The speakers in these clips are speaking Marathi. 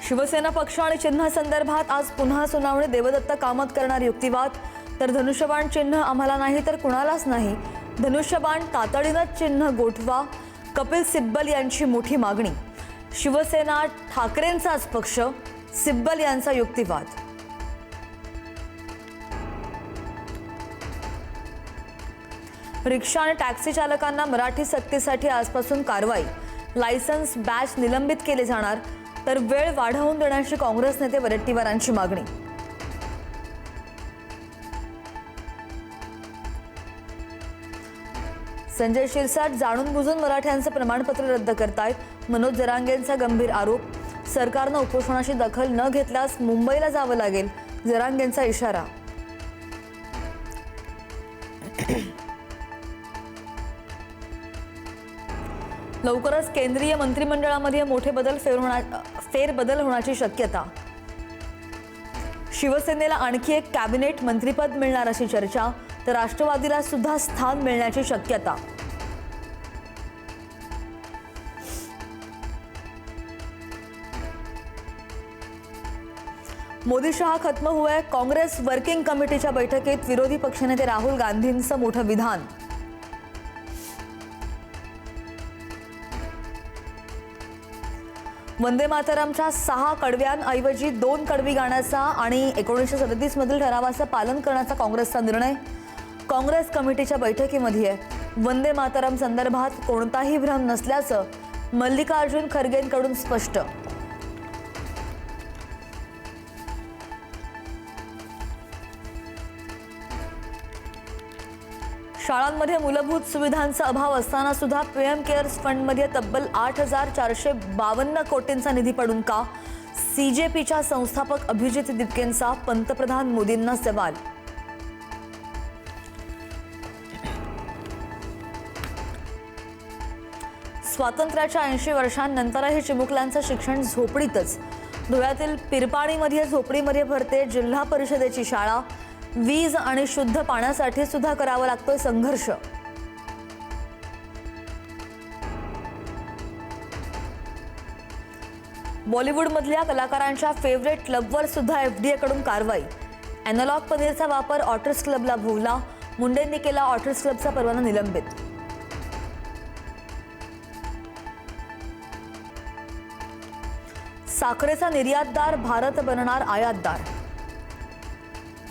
शिवसेना पक्ष आणि चिन्हासंदर्भात आज पुन्हा सुनावणी। देवदत्त कामत करणार युक्तिवाद, तर धनुष्यबाण चिन्ह आम्हाला नाही तर कुणालाच नाही, धनुष्यबाण तातडीनं चिन्ह गोठवा, कपिल सिब्बल यांची मोठी मागणी। शिवसेना ठाकरेंचाच पक्ष, सिब्बल यांचा युक्तिवाद। रिक्षा आणि टॅक्सी चालकांना मराठी सक्तीसाठी आजपासून कारवाई, लायसन्स बॅच निलंबित केले जाणार, तर वेळ वाढवून देण्याची काँग्रेस नेते वडेट्टीवारांची मागणी। संजय शिरसाट जाणून बुजून मराठ्यांचं प्रमाणपत्र रद्द करतायत, मनोज जरांगेंचा गंभीर आरोप। सरकारनं उपोषणाची दखल न घेतल्यास मुंबईला जावं लागेल, जरांगेंचा इशारा। लवकरच केंद्रीय मंत्रिमंडळामध्ये मोठे फेरबदल होण्याची शक्यता। शिवसेनेला आणखी एक कॅबिनेट मंत्रिपद मिळणार अशी चर्चा, तर राष्ट्रवादीला सुद्धा स्थान मिळण्याची शक्यता। मोदी शहा खत्म हुए, काँग्रेस वर्किंग कमिटीच्या बैठकीत विरोधी पक्षनेते राहुल गांधींचं मोठं विधान। वंदे मातरमच्या 6 कडव्यांऐवजी 2 कडवी गाण्याचा आणि 1937 मधील ठरावाचं पालन करण्याचा काँग्रेसचा निर्णय। काँग्रेस कमिटीच्या बैठकीमध्ये वंदे मातरम संदर्भात कोणताही भ्रम नसल्याचं मल्लिकार्जुन खरगेंकडून स्पष्ट। शाळांमध्ये मूलभूत सुविधांचा अभाव असताना सुद्धा पीएम केअर्स फंडमध्ये तब्बल 8,452 कोटींचा निधी पडून का? सीजेपीच्या संस्थापक अभिजित दिपकेंचा पंतप्रधान मोदींना सवाल। स्वातंत्र्याच्या 80 वर्षांनंतरही चिमुकल्यांचं शिक्षण झोपडीतच। धुळ्यातील पिरपाणीमध्ये झोपडीमध्ये भरते जिल्हा परिषदेची शाळा। वीज आणि शुद्ध पाण्यासाठी सुद्धा करावा लागतोय संघर्ष। बॉलिवूडमधल्या कलाकारांच्या फेवरेट क्लबवर सुद्धा एफडीए कडून कारवाई। अॅनालॉग पनीरचा वापर ऑटर्स क्लबला भोवला, मुंडेंनी केला ऑटर्स क्लबचा परवाना निलंबित। साखरेचा निर्यातदार भारत बनणार आयातदार।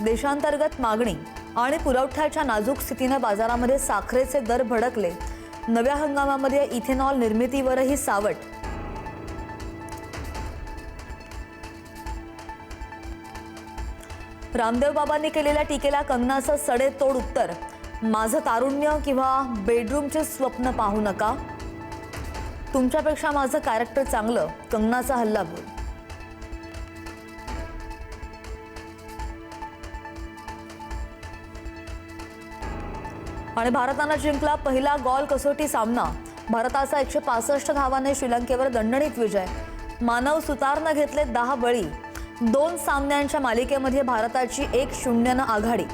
देशांतर्गत मागणी आणि पुरवठ्याच्या नाजूक स्थितीने बाजारामध्ये साखरेचे दर भडकले। नव्या हंगामामध्ये इथेनॉल निर्मितीवरही सावट। रामदेव बाबांनी केलेल्या टीकेला कंगनाचं सडेतोड उत्तर, माझं तारुण्य किंवा बेडरूमचे स्वप्न पाहू नका, तुमच्यापेक्षा माझं कॅरेक्टर चांगलं, कंगनाचा हल्लाबोल। आणि भारतानं जिंकला पहिला गॉल कसोटी सामना। भारताचा 165 धावांनी श्रीलंकेवर दणदणीत विजय। मानव सुतारनं घेतले 10 बळी। 2 सामन्यांच्या मालिकेमध्ये भारताची 1-0 आघाडी।